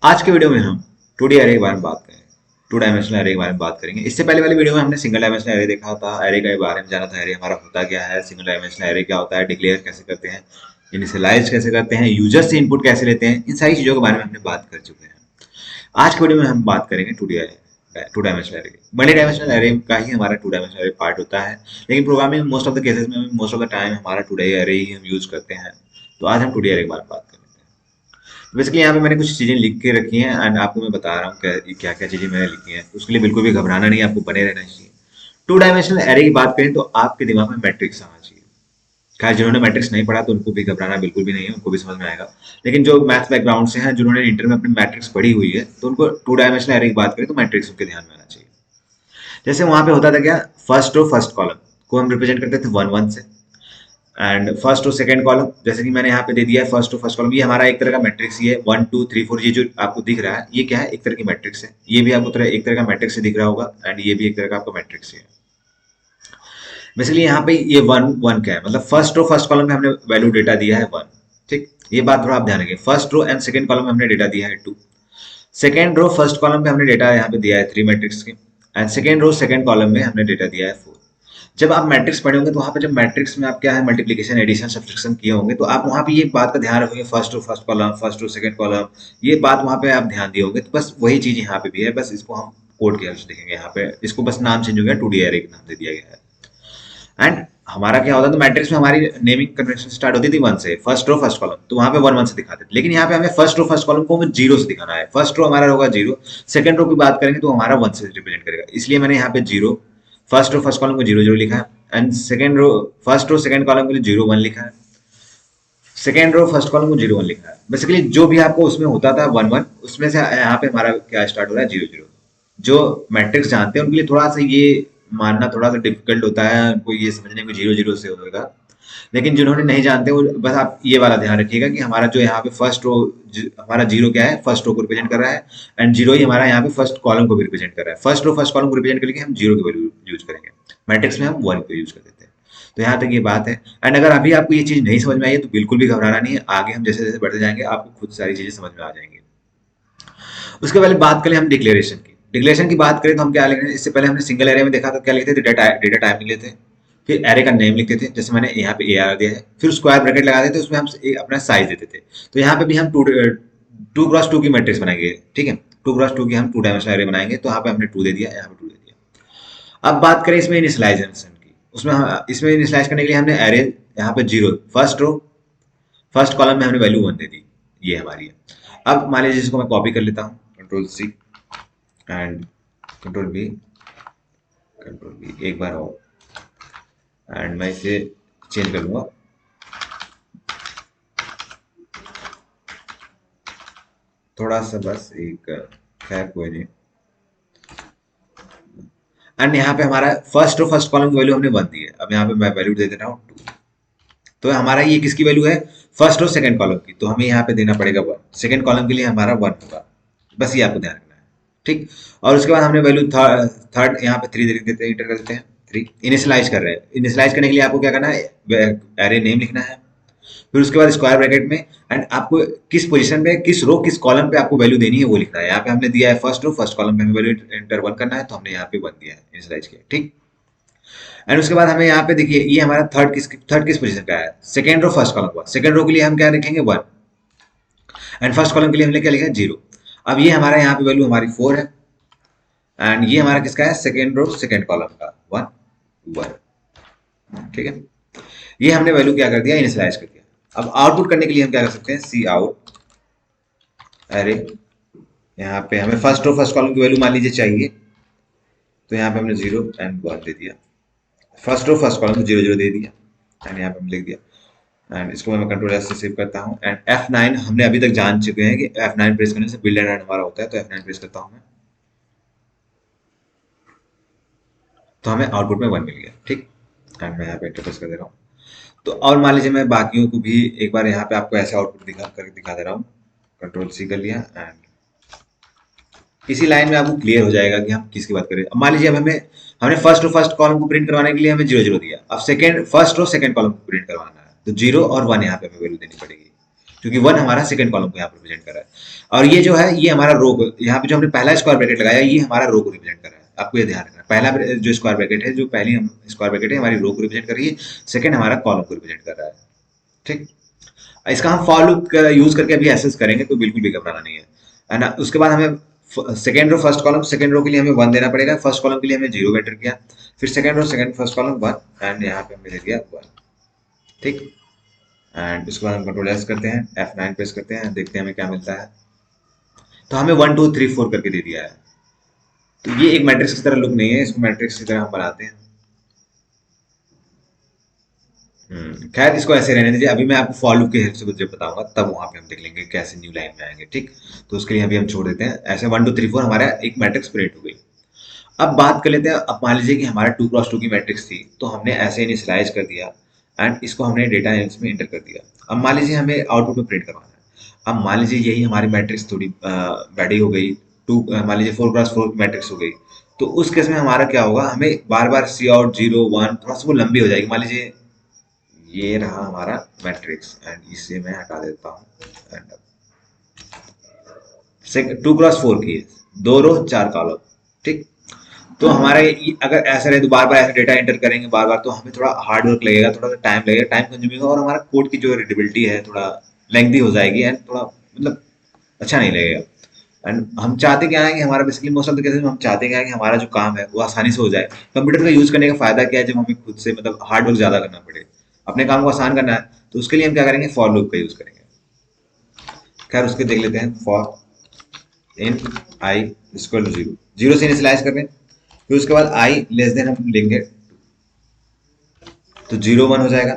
आज के वीडियो में हम 2D एरे के बारे में बात करेंगे। टू डायमेंशनल एरे के बारे में बात करेंगे। इससे पहले वाली वीडियो में हमने सिंगल डायमेंशनल एरे देखा था, एरे के बारे में जाना था, एरे हमारा होता क्या है, सिंगल डायमेंशनल एरे क्या होता है, डिक्लेयर कैसे करते हैं, इनिशियलाइज कैसे करते हैं, यूजर से इनपुट कैसे लेते हैं, इन सारी चीजों के बारे में हमने बात कर चुके हैं। आज के वीडियो में हम बात करेंगे 2D array, two dimensional array. Multi dimensional array का ही हमारा टू डायमेंशनल एरे पार्ट होता है, लेकिन programming most of the cases में मोस्ट ऑफ द टाइम हमारा 2D एरे ही हम यूज करते हैं। तो आज हम 2D एरे के बारे में बात करेंगे। बेसिकली यहाँ पे मैंने कुछ चीजें लिख के रखी हैं एंड आपको मैं बता रहा हूँ क्या क्या चीजें मैंने लिखी हैं। तो उसके लिए बिल्कुल भी घबराना नहीं, आपको बने रहना चाहिए। टू डायमेंशनल एरे की बात करें तो आपके दिमाग में मैट्रिक्स आना चाहिए। खैर जिन्होंने मैट्रिक्स नहीं पढ़ा तो उनको भी घबराना बिल्कुल भी नहीं है, उनको भी समझ में आएगा। लेकिन जो मैथ्स बैकग्राउंड से हैं, जिन्होंने इंटर में अपनी मैट्रिक्स पढ़ी हुई है, तो उनको टू डायमेंशनल एरे की बात करें तो मैट्रिक्स उनके ध्यान में आना चाहिए। जैसे वहां पे होता था क्या, फर्स्ट रो फर्स्ट कॉलम को हम रिप्रेजेंट करते थे 1 1 से, एंड फर्स्ट और सेकंड कॉलम जैसे कि मैंने यहाँ पे दे दिया है फर्स्ट और फर्स्ट कॉलम, ये हमारा एक तरह का मैट्रिक्स ही है। 1 2 3 4 ये जो आपको दिख रहा है ये क्या है, एक तरह की मैट्रिक्स है। ये भी आपको एक तरह का मैट्रिक्स से दिख रहा होगा एंड ये भी एक तरह का आपका मैट्रिक्स है। बेसिकली यहाँ पे ये 1 1 क्या है, मतलब फर्स्ट रो फर्स्ट कॉलम में हमने वैल्यू डेटा दिया है 1। ठीक, ये बात थोड़ा आप ध्यान रखिए। First row and second column में हमने डेटा दिया है 2। सेकंड रो फर्स्ट कॉलम पे हमने डेटा यहाँ पे दिया है 3 मैट्रिक्स के, and second row second column में हमने डेटा दिया है 4। जब आप मैट्रिक्स पढ़े होंगे तो वहां पे जब मैट्रिक्स में आप क्या है मल्टीप्लिकेशन एडिशन सब्ट्रैक्शन किए होंगे तो आप वहां पे ये बात का ध्यान रखोगे, first row first column, first row second column, ये बात वहां पे आप ध्यान दिए होंगे। तो बस वही चीज यहाँ पे भी है, बस इसको हम कोड के हेल्प से देखेंगे। यहाँ पे इसको बस नाम चेंज हो गया, 2D एरे का नाम दे दिया गया है। एंड हमारा क्या होता है, तो मैट्रिक्स में हमारी नेमिंग कन्वेंशन स्टार्ट होती थी 1 से, फर्स्ट रो फर्स्ट कॉलम, तो वहां पे 1 1 से दिखाते थे। लेकिन यहाँ पे हमें फर्स्ट रो फर्स्ट कॉलम को हमें 0 से दिखाना है। फर्स्ट रो हमारा होगा 0, सेकंड रो की बात करेंगे तो हमारा 1 से रिप्रेजेंट करेगा, इसलिए मैंने यहाँ पे 0 फर्स्ट रो फर्स्ट कॉलम को 0 0 लिखा है, and second row first row second column के लिए 0 1 लिखा है, सेकंड रो फर्स्ट कॉलम को 0 1 लिखा है। बेसिकली जो भी आपको उसमें होता था 1 1, उसमें से यहाँ पे हमारा क्या स्टार्ट हो रहा है 0 0। जो मैट्रिक्स जानते हैं उनके लिए थोड़ा सा ये मानना थोड़ा सा डिफिकल्ट होता है, उनको ये समझने में 0 0 से होगा। लेकिन जिन्होंने नहीं जानते वो बस आप ये वाला ध्यान रखिएगा कि हमारा जो यहाँ पे फर्स्ट रो हमारा 0 क्या है, फर्स्ट रो को रिप्रेजेंट कर रहा है, एंड 0 ही हमारा यहाँ पे फर्स्ट कॉलम को भी रिप्रेजेंट कर रहा है। फर्स्ट रो फर्स्ट कॉलम को रिप्रेजेंट करके हम 0 की वैल्यू यूज करेंगे, मैट्रिक्स में हम 1 को यूज कर देते हैं। तो यहाँ तक ये बात है। एंड अगर अभी आपको ये चीज नहीं समझ में आई है तो बिल्कुल भी घबराना नहीं है, आगे हम जैसे जैसे बढ़ते जाएंगे आपको खुद सारी चीजें समझ में आ जाएंगी। उसके पहले बात करें हम डिक्लेरेशन की। डिक्लेरेशन की बात करें तो हम क्या लिख रहे हैं, इससे पहले हमने सिंगल एरे में देखा तो क्या लिखते थे, डेटा टाइप लिख लेते हैं, फिर एरे का नेम लिखते थे, जैसे मैंने यहाँ पे AR दिया है, फिर स्क्वायर ब्रैकेट लगा देते, उसमें हम अपना साइज देते थे। तो यहाँ पे भी हम 2 क्रॉस 2 की मैट्रिक्स बनाएंगे। ठीक है, 2 क्रॉस 2 की हम 2 डायमेंशनल एरे बनाएंगे, तो यहाँ पे हमने 2 दे दिया, यहाँ पे 2 दे दिया। अब बात करें इसमें इनिशियलाइजेशन की, उसमें इसमें इनिशियलाइज करने के लिए हमने एरे यहाँ पे 0 फर्स्ट रो फर्स्ट कॉलम में हमने वैल्यू 1 दे दी, ये हमारी है। अब मान लीजिए इसको मैं कॉपी कर लेता हूँ, Ctrl+C एंड Ctrl+V एक बार और, एंड मैं इसे चेंज कर लूंगा। थोड़ा सा बस एक, खैर कोई नहीं। एंड यहाँ पे हमारा फर्स्ट रो फर्स्ट कॉलम की वैल्यू हमने 1 दी है, अब यहाँ पे मैं वैल्यू दे देता हूँ 2। तो हमारा ये किसकी वैल्यू है, फर्स्ट रो सेकंड कॉलम की, तो हमें यहाँ पे देना पड़ेगा 1। सेकंड कॉलम के लिए हमारा 1 होगा, बस ये आपको ध्यान रखना है। ठीक, और उसके बाद हमने वैल्यू थर्ड यहाँ पे 3 दे देते हैं, इंटर कर देते हैं 3। इनिशियलाइज कर रहे हैं, इनिशियलाइज करने के लिए आपको क्या करना है, एरे नेम लिखना है, फिर उसके बाद स्क्वायर ब्रैकेट में, एंड आपको किस पोजीशन पे, किस रो किस कॉलम पे आपको वैल्यू देनी है वो लिखना है। यहाँ पे हमने दिया है फर्स्ट रो फर्स्ट कॉलम पे हमें वैल्यू एंटर 1 करना है, तो हमने यहाँ पे 1 दिया है, इनिशियलाइज किया। ठीक, एंड उसके बाद हमें यहाँ पे देखिए ये हमारा थर्ड किस पोजीशन का है, सेकंड रो फर्स्ट कॉलम का। सेकंड रो के लिए हम क्या लिखेंगे 1, एंड फर्स्ट कॉलम के लिए हमने क्या लिखा है 0। अब ये हमारा यहाँ पे वैल्यू हमारी 4 है, एंड ये हमारा किसका है, सेकंड रो सेकंड कॉलम का 1 1। ठीक है, ये हमने वैल्यू क्या कर दिया, इनिशियलाइज कर दिया। अब आउटपुट करने के लिए हम क्या कर सकते हैं, सी आउट एरे, यहाँ पे हमें फर्स्ट रो फर्स्ट कॉलम की वैल्यू मान लीजिए चाहिए, तो यहाँ पे हमने 0 एंड 1 दे दिया। फर्स्ट रो फर्स्ट कॉलम को 0 0 दे दिया, एंड यहाँ पे हम लिख दिया। एंड इसको मैं Ctrl+S से सेव करता हूँ, एंड F9 हमने अभी तक जान चुके हैं कि F9 प्रेस करने से बिल्ड एंड रन हमारा होता है, तो F9 प्रेस करता हूँ मैं, तो हमें आउटपुट में 1 मिल गया। ठीक, एंड मैं यहाँ पे एंटर प्रेस कर दे रहा हूँ। तो और मान लीजिए मैं बाकियों को भी एक बार यहाँ पे आपको ऐसे आउटपुट दिखा दे रहा हूँ, Ctrl+C कर लिया, एंड इसी लाइन में आपको क्लियर हो जाएगा कि हम किसकी बात करें। अब मान लीजिए अब हमने फर्स्ट रो फर्स्ट कॉलम को प्रिंट करवाने के लिए हमें 0 0 दिया, अब second first row second column को प्रिंट करवाना है, तो 0 और 1 यहाँ पे हमें वैल्यू देनी पड़ेगी। क्योंकि वन हमारा सेकंड कॉलम को यहाँ पर रिप्रेजेंट कर रहा है। और ये जो है ये हमारा रो को, यहाँ पे जो हमने पहला स्क्वायर ब्रैकेट लगाया ये हमारा रो को रिप्रेजेंट कर रहा है। आपको ये ध्यान रखना, पहला जो स्क्वायर ब्रैकेट है, जो पहली हम स्क्वायर ब्रैकेट है हमारी रो को रिप्रेजेंट कर रही है, सेकंड हमारा कॉलम को रिप्रेजेंट कर रहा है। ठीक, इसका हम फॉर लूप यूज करके अभी एसेस करेंगे, तो बिल्कुल भी घबराना नहीं है ना। उसके बाद हमें second row first column, second row के लिए हमें वन देना पड़ेगा, फर्स्ट कॉलम के लिए हमें जीरो एंटर किया, फिर second row second first column one, and यहाँ पे हमने दे दिया वन। ठीक, एंड उसके बाद हम कंट्रोल एस करते हैं, F9 प्रेस करते हैं, देखते हैं हमें क्या मिलता है। तो हमें 1 2 3 4 करके दे दिया है। तो ये एक मैट्रिक्स की तरह लुक नहीं है, इसको मैट्रिक्स की तरह हम बनाते हैं। खैर इसको ऐसे रहने दीजिए, अभी मैं आपको फॉर लूप के हेल्प से जब बताऊंगा तब वहां पे हम देख लेंगे कैसे न्यू लाइन में आएंगे। ठीक, तो उसके लिए अभी हम छोड़ देते हैं ऐसे। 1 2 3 4 हमारा एक मैट्रिक्स क्रिएट हो गई। अब बात कर लेते हैं, अब मान लीजिए कि हमारा 2 क्रॉस 2 की मैट्रिक्स थी, तो हमने ऐसे इनिशियलाइज कर दिया एंड इसको हमने डेटा एनालिसिस में इंटर कर दिया। अब मान लीजिए हमें आउटपुट में प्रिंट करवाना है। अब मान लीजिए यही हमारी मैट्रिक्स थोड़ी बड़ी हो गई, मान लीजिए 4 क्रॉस 4 मैट्रिक्स हो गई, तो उस केस में हमारा क्या होगा, हमें बार बार सी आउट 0 1 थोड़ा सा वो लंबी हो जाएगी। मान लीजिए ये रहा हमारा मैट्रिक्स एंड इसे मैं हटा देता हूँ एंड 2 क्रॉस 4 की है, 2 रो 4 कॉलम। ठीक, तो हमारे अगर ऐसा रहे तो बार बार ऐसे डेटा एंटर करेंगे बार बार, तो हमें थोड़ा हार्ड वर्क लगेगा, थोड़ा टाइम लगेगा, टाइम कंज्यूमिंग, और हमारा कोड की जो रीडेबिलिटी है थोड़ा लेंथी हो जाएगी एंड थोड़ा मतलब अच्छा नहीं लगेगा। एंड हम चाहते क्या है कि हमारा basically most of the cases में हम चाहते क्या है कि हमारा जो काम है वो आसानी से हो जाए। कंप्यूटर का यूज करने का फायदा क्या है, जब हमें खुद से मतलब हार्ड वर्क ज्यादा करना पड़े, अपने काम को आसान करना है, तो उसके लिए हम क्या करेंगे, फॉर लूप का यूज करेंगे। खैर उसके देख लेते हैं, for in i equal to 0, 0 से इनिशियलाइज कर रहे हैं, फिर उसके बाद आई लेस देन हम लेंगे तो 0 1 हो जाएगा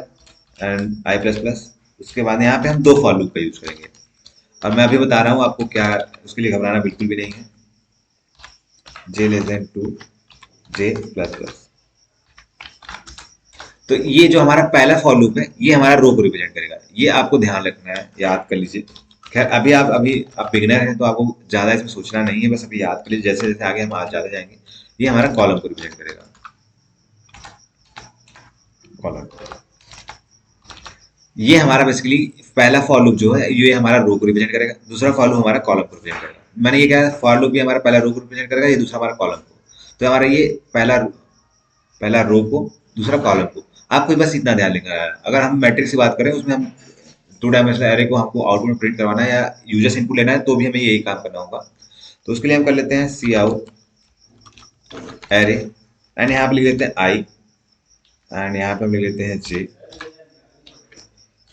एंड आई प्लस प्लस। उसके बाद यहाँ पे हम दो फॉर लूप का यूज करेंगे। अब मैं अभी बता रहा हूँ आपको, क्या उसके लिए घबराना बिल्कुल भी नहीं है। जे लेस देन 2 जे प्लस प्लस। तो ये जो हमारा पहला फॉर लूप है ये हमारा रो को रिप्रेजेंट करेगा, ये आपको ध्यान रखना है, याद कर लीजिए। खैर अभी आप बिगिनर हैं तो आपको ज्यादा इसमें सोचना नहीं है, बस अभी याद कर लीजिए, जैसे जैसे आगे हम आज ज्यादा जाएंगे। ये हमारा कॉलम को रिप्रेजेंट करेगा, कॉलम। ये हमारा बेसिकली पहला फॉर लूप जो है ये हमारा रो को रिप्रेजेंट करेगा, दूसरा फॉर लूप हमारा कॉलम को रिप्रेजेंट करेगा। मैंने ये कहा फॉर लूप भी हमारा पहला रो को रिप्रेजेंट करेगा, ये दूसरा हमारा कॉलम को। तो हमारा ये पहला पहला रो को, दूसरा कॉलम को। आपको बस इतना ध्यान रखना है। अगर हम मैट्रिक्स की बात करें, उसमें हम 2 डायमेंशनल एरे को हमको आउटपुट में प्रिंट करवाना है या यूजर्स इनपुट लेना है, तो भी हमें यही काम करना होगा। तो उसके लिए हम कर लेते हैं सी आउट एरे एंड यहाँ पे लिख लेते हैं आई एंड यहाँ पे हम लिख लेते हैं जे।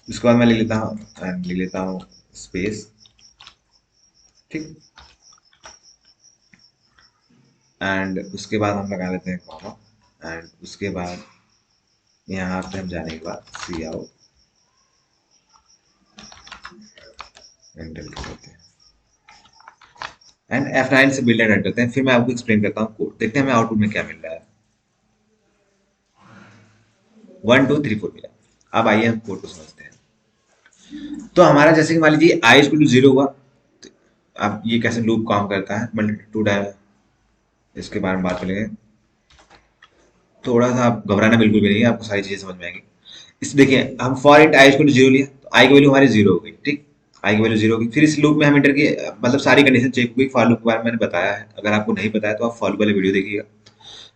उसके बाद मैं लिख लेता हूँ एंड लिख लेता हूँ स्पेस। ठीक, एंड उसके बाद हम लगा लेते हैं कॉमा एंड उसके बाद यहाँ पे हम जाने के बाद सी आउट एंटर कर देते हैं एंड F9 से बिल्ड एंटर करते हैं। फिर मैं आपको एक्सप्लेन करता हूँ कोड, देखते हैं हमें आउटपुट में क्या मिल रहा है। 1 2 3 4 मिला। अब आइए हम कोड को समझते हैं। तो हमारा जैसे कि मान लीजिए आई इक्वल टू 0 हुआ, तो अब ये कैसे लूप काम करता है, मल्टी इसके बारे में बात करेंगे। थोड़ा सा आप घबराना बिल्कुल भी नहीं है, आपको सारी चीजें समझ में आएंगी। इस देखिए हम for int i equal to 0 लिया, तो आई की वैल्यू हमारी 0 हो गई। ठीक, आई की वैल्यू 0 होगी। फिर इस लूप में हम इंटर किए, मतलब सारी कंडीशन चेक हुई। फॉर लूप के बारे में मैंने बताया है, अगर आपको नहीं पता है तो आप फॉर लूप वाले वीडियो देखिएगा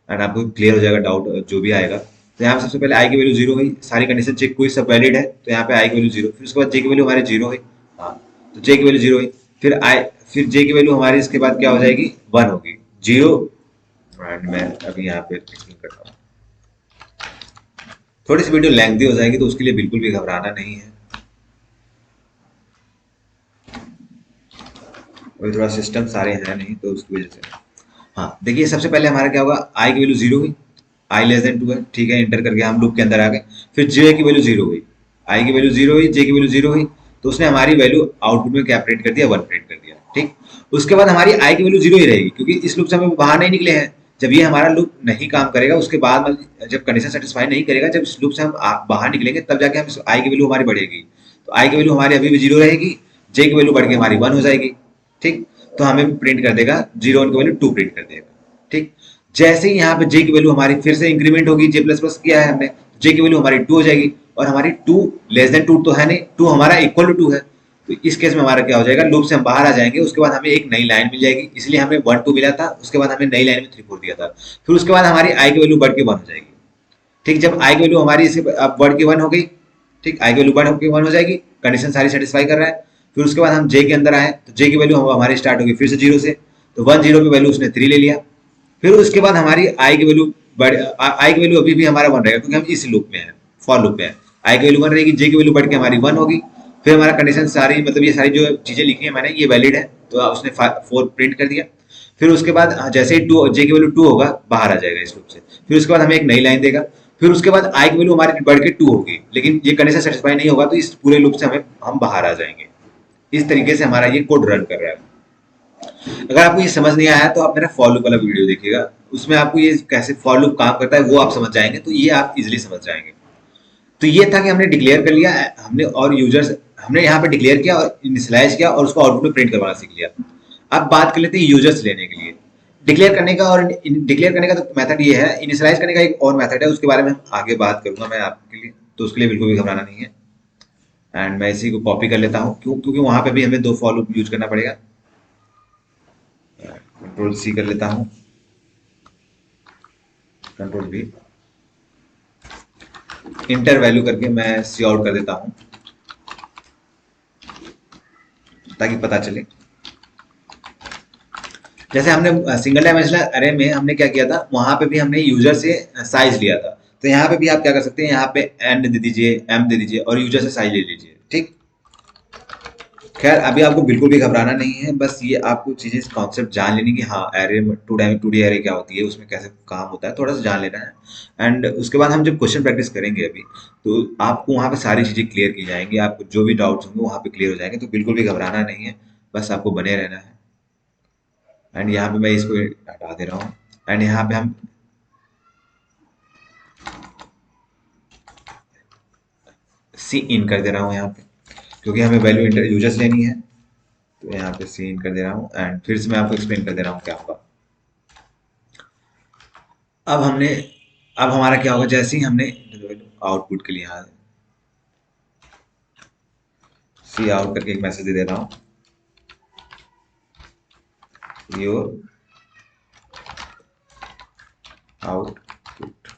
एंड आपको क्लियर हो जाएगा डाउट जो भी आएगा। तो यहाँ पे सबसे पहले आई की वैल्यू 0 हुई, सारी कंडीशन चेक हुई, सब वैलिड है, तो यहाँ पे आई की वैल्यू 0। फिर उसके बाद जे की वैल्यू हमारी 0 हुई, हाँ, तो जे की वैल्यू 0 हुई। फिर जे की वैल्यू हमारी इसके बाद क्या हो जाएगी, 1 होगी, 0। एंड मैं अभी यहाँ पे एक्सप्लेन करता हूँ, थोड़ी सी वीडियो लेंथी हो जाएगी, तो उसके लिए बिल्कुल भी घबराना नहीं है। और थोड़ा सिस्टम सारे हैं नहीं, तो उसकी वजह से। हाँ देखिए, सबसे पहले हमारा क्या होगा, आई की वैल्यू 0 हुई, आई लेस देन 2 है, ठीक है, इंटर करके हम लूप के अंदर आ गए। फिर जे की वैल्यू 0 हुई, आई की वैल्यू 0 हुई, जे की वैल्यू 0 हुई, तो उसने हमारी वैल्यू आउटपुट में क्या प्रिंट कर दिया, 1 प्रिंट कर दिया। ठीक, उसके बाद हमारी आई की वैल्यू 0 ही रहेगी, क्योंकि इस लूप से हम बाहर नहीं निकले हैं। जब ये हमारा लूप नहीं काम करेगा, उसके बाद जब कंडीशन सेटिस्फाई नहीं करेगा, जब इस लूप से हम बाहर निकलेंगे, तब जाके हम आई की वैल्यू हमारी बढ़ेगी। तो आई की वैल्यू हमारी अभी भी 0 रहेगी, जे की वैल्यू बढ़ के हमारी 1 हो जाएगी। ठीक, तो हमें प्रिंट कर देगा 0 1 की वैल्यू 2 प्रिंट कर देगा। ठीक, जैसे ही यहाँ पे जे की वैल्यू हमारी फिर से इंक्रीमेंट होगी, जे प्लस प्लस किया है हमने, जे की वैल्यू हमारी 2 हो जाएगी, और हमारी 2 लेस देन 2 तो है नहीं, 2 हमारा इक्वल टू 2 है, तो इस केस में हमारा क्या हो जाएगा, लूप से हम बाहर आ जाएंगे, उसके बाद हमें एक नई लाइन मिल जाएगी, इसलिए हमें 1 2 मिला था, उसके बाद हमें नई लाइन में 3 4 दिया था। फिर उसके बाद हमारी आई की वैल्यू बढ़ के 1 हो जाएगी। ठीक, जब आई की वैल्यू हमारी इसे अब बढ़ के 1 हो गई, ठीक, आई की वैल्यू बढ़ के 1 हो जाएगी, कंडीशन सारी सेटिस्फाई कर रहा है। फिर उसके बाद हम जे के अंदर आए, तो जे की वैल्यू हमारी स्टार्ट होगी फिर से 0 से, तो 1 0 की वैल्यू उसने 3 ले लिया। फिर उसके बाद हमारी आई की वैल्यू बढ़, आई की वैल्यू अभी भी हमारा 1 रहेगा क्योंकि हम इस लूप में है, फॉर लूप में है। आई की वैल्यू 1 रहेगी, जे की वैल्यू बढ़ के हमारी 1 होगी। फिर हमारा कंडीशन सारी, मतलब ये सारी जो चीजें लिखी है मैंने, ये वैलिड है, तो उसने 4 प्रिंट कर दिया। फिर उसके बाद जैसे ही 2 जे की वैल्यू 2 होगा, बाहर आ जाएगा इस लूप से। फिर उसके बाद हमें एक नई लाइन देगा। फिर उसके बाद आई की वैल्यू हमारी बढ़ के 2 होगी, लेकिन ये कंडीशन सेटिस्फाई नहीं होगा, तो इस पूरे लूप से हम बाहर आ जाएंगे। इस तरीके से हमारा ये कोड रन कर रहा है। अगर आपको ये समझ नहीं आया तो आप मेरा फॉर लूप वाला वीडियो देखिएगा, उसमें आपको ये कैसे फॉर लूप काम करता है वो आप समझ जाएंगे, तो ये आप इजिली समझ जाएंगे। तो ये था कि हमने डिक्लेयर कर लिया, हमने और यूजर्स, हमने यहाँ पे डिक्लेयर किया और इनिशियलाइज किया और उसको आउटपुट में प्रिंट करवाना सीख लिया। अब बात कर लेते हैं यूजर्स लेने के लिए। डिक्लेयर करने का, और डिक्लेयर करने का तो मेथड ये है, इनिशियलाइज करने का एक और मेथड है, उसके बारे में आगे बात करूंगा मैं आपके लिए, तो उसके लिए बिल्कुल भी घबराना नहीं है। एंड मैं इसी को कॉपी कर लेता हूँ, क्योंकि वहां पे भी हमें 2 फॉर लूप यूज करना पड़ेगा। कंट्रोल सी कर लेता हूँ, कंट्रोल भी, इंटर वैल्यू करके मैं सी आउट कर देता हूँ ताकि पता चले। जैसे हमने सिंगल डायमेंशनल अरे में हमने क्या किया था, वहां पे भी हमने यूजर से साइज लिया था, तो यहाँ पे भी आप क्या कर सकते हैं, यहाँ पे एंड दे दीजिए, एम दे दीजिए और यूजर से साइज ले लीजिए। ठीक, खैर अभी आपको बिल्कुल भी घबराना नहीं है, बस ये आपको चीजें कॉन्सेप्ट जान लेनी कि हाँ एरे, टू डी एरे क्या होती है, उसमें कैसे काम होता है, थोड़ा सा जान लेना है। एंड उसके बाद हम जब क्वेश्चन प्रैक्टिस करेंगे अभी, तो आपको वहाँ पे सारी चीजें क्लियर की जाएंगी, आपको जो भी डाउट्स होंगे वहाँ पे क्लियर हो जाएंगे, तो बिल्कुल भी घबराना नहीं है, बस आपको बने रहना है। एंड यहाँ पे मैं इसको हटा दे रहा हूँ, एंड यहाँ पे हम सी इन कर दे रहा हूँ यहाँ पे, क्योंकि हमें वैल्यू इंटर यूजर्स लेनी है, तो यहाँ पे सी इन कर दे रहा हूँ। एंड फिर से मैं आपको एक्सप्लेन कर दे रहा हूँ क्या होगा। अब हमने, अब हमारा क्या होगा, जैसे ही हमने आउटपुट के लिए यहाँ सी आउट करके एक मैसेज दे दे रहा हूँ, योर आउटपुट।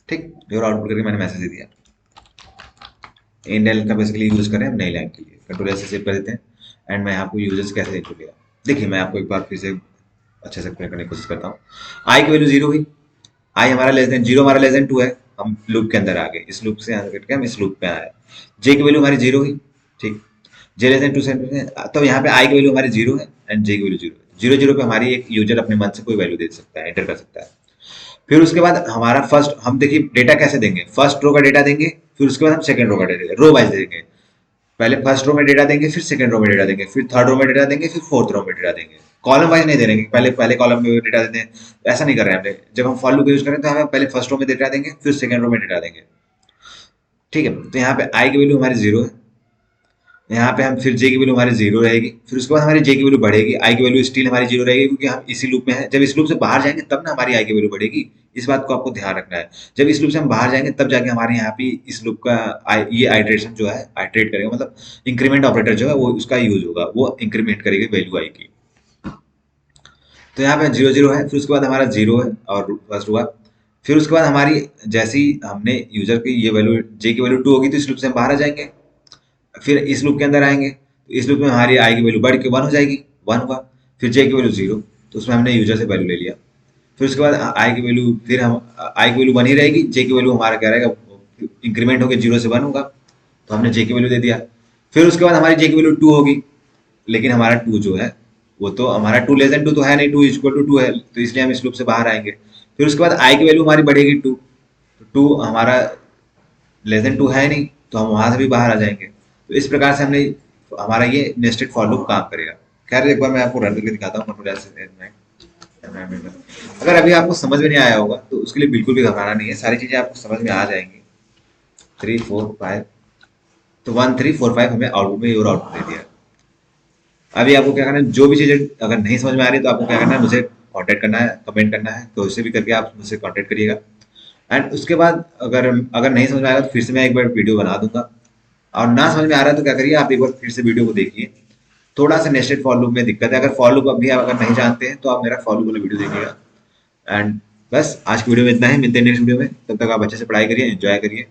ठीक, योर आउटपुट करके मैंने मैसेज दे दिया। इंडेल का बेसिकली यूज करें हम नई लाइन के लिए, कंट्रोल ऐसे सेव कर देते हैं। एंड मैं आपको यूजर्स कैसे देखो गया, देखिए मैं आपको एक बार फिर से अच्छे से क्लियर करने की कोशिश करता हूँ। आई की वैल्यू 0 हुई, आई हमारा लेस देन 0, हमारा लेस देन 2 है, हम लूप के अंदर आ गए, इस लूप से आगे करके हम इस लूप पे आए। जे की वैल्यू हमारी 0 हुई, ठीक, जे लेस देन 2 से, तो यहाँ पे आई की वैल्यू हमारी 0 है एंड जे की वैल्यू 0 है। 0 0 पे हमारी एक यूजर अपने मन से कोई वैल्यू दे सकता है, एंटर कर सकता है। फिर उसके बाद हमारा फर्स्ट, हम देखिए डेटा कैसे देंगे, फर्स्ट रो का डेटा देंगे, फिर उसके बाद हम सेकंड रो का डेटा देंगे, रो वाइज देंगे। पहले फर्स्ट रो में डेटा देंगे, फिर सेकंड रो में डेटा देंगे, फिर थर्ड रो में डेटा देंगे, फिर फोर्थ रो में डेटा देंगे। कॉलम वाइज नहीं दे रहे, पहले पहले कॉलम में डेटा देते हैं, ऐसा नहीं कर रहे हैं हमने। जब हम फॉर लूप यूज करें तो हमें पहले फर्स्ट रो में डेटा देंगे, फिर सेकंड रो में डेटा देंगे। ठीक है, तो यहाँ पे आई की वैल्यू हमारी 0 है, यहाँ पे हम फिर जे की वैल्यू हमारी 0 रहेगी, फिर उसके बाद हमारी जे की वैल्यू बढ़ेगी, आई की वैल्यू स्टिल हमारी 0 रहेगी क्योंकि हम इसी लूप में है। जब इस लूप से बाहर जाएंगे तब ना हमारी आई की वैल्यू बढ़ेगी, इस बात को आपको ध्यान रखना है। जब इस लूप से हम बाहर जाएंगे तब जाके हमारे यहाँ पे इस लूप का ये आइट्रेशन जो है, आइट्रेट करेगा, मतलब इंक्रीमेंट ऑपरेटर जो है वो उसका यूज होगा, वो इंक्रीमेंट करेगी वैल्यू आई की। तो यहाँ पे 0 0 है, फिर उसके बाद हमारा 0 है और फर्स्ट हुआ। फिर उसके बाद हमारी, जैसे ही हमने यूजर की ये वैल्यू, जे की वैल्यू 2 होगी, तो इस लूप से हम बाहर आ जाएंगे, फिर इस लूप के अंदर आएंगे, तो इस लूप में हमारी आई की वैल्यू बढ़ के 1 हो जाएगी, 1 हुआ। फिर जे की वैल्यू 0, तो उसमें हमने यूजर से वैल्यू ले लिया। फिर उसके बाद आई की वैल्यू, फिर हम आई की वैल्यू 1 ही रहेगी, जे की वैल्यू हमारा क्या रहेगा, इंक्रीमेंट होकर 0 से 1 होगा, तो हमने जे की वैल्यू दे दिया। फिर उसके बाद हमारी जे की वैल्यू 2 होगी, लेकिन हमारा 2 जो है वो तो हमारा 2 लेस देन 2 तो है नहीं, 2 इक्वल टू 2 है, तो इसलिए हम इस लूप से बाहर आएंगे। फिर उसके बाद आई की वैल्यू हमारी बढ़ेगी 2, तो 2 हमारा लेस देन 2 है नहीं, तो हम वहां से भी बाहर आ जाएंगे। तो इस प्रकार से हमने, हमारा ये नेस्टेड फॉर लूप काम करेगा। खैर एक बार मैं आपको रन करके दिखाता हूँ कंट्रोल से एनवायरनमेंट में। अगर अभी आपको समझ में नहीं आया होगा तो उसके लिए बिल्कुल भी घबराना नहीं है, सारी चीजें आपको समझ में आ जाएंगी। 3 4 5, तो 1 3 4 5 हमें आउटपुट में और आउटपुट दे दिया। अभी आपको क्या करना है, जो भी चीजें अगर नहीं समझ में आ रही तो आपको क्या करना है, मुझे कांटेक्ट करना है, कमेंट करना है, तो उससे भी करके आप मुझसे कांटेक्ट करिएगा। एंड उसके बाद अगर अगर नहीं समझ में आएगा तो फिर से मैं एक बार वीडियो बना दूंगा, और ना समझ में आ रहा है तो क्या करिए, आप एक बार फिर से वीडियो को देखिए। थोड़ा सा नेस्टेड फॉर लूप में दिक्कत है, अगर फॉर लूप अभी आप अगर नहीं जानते हैं तो आप मेरा फॉर लूप वाला वीडियो देखिएगा। एंड बस आज की वीडियो में इतना ही, मिलते हैं नेक्स्ट वीडियो में, तब तक आप अच्छे से पढ़ाई करिए, एंजॉय करिए।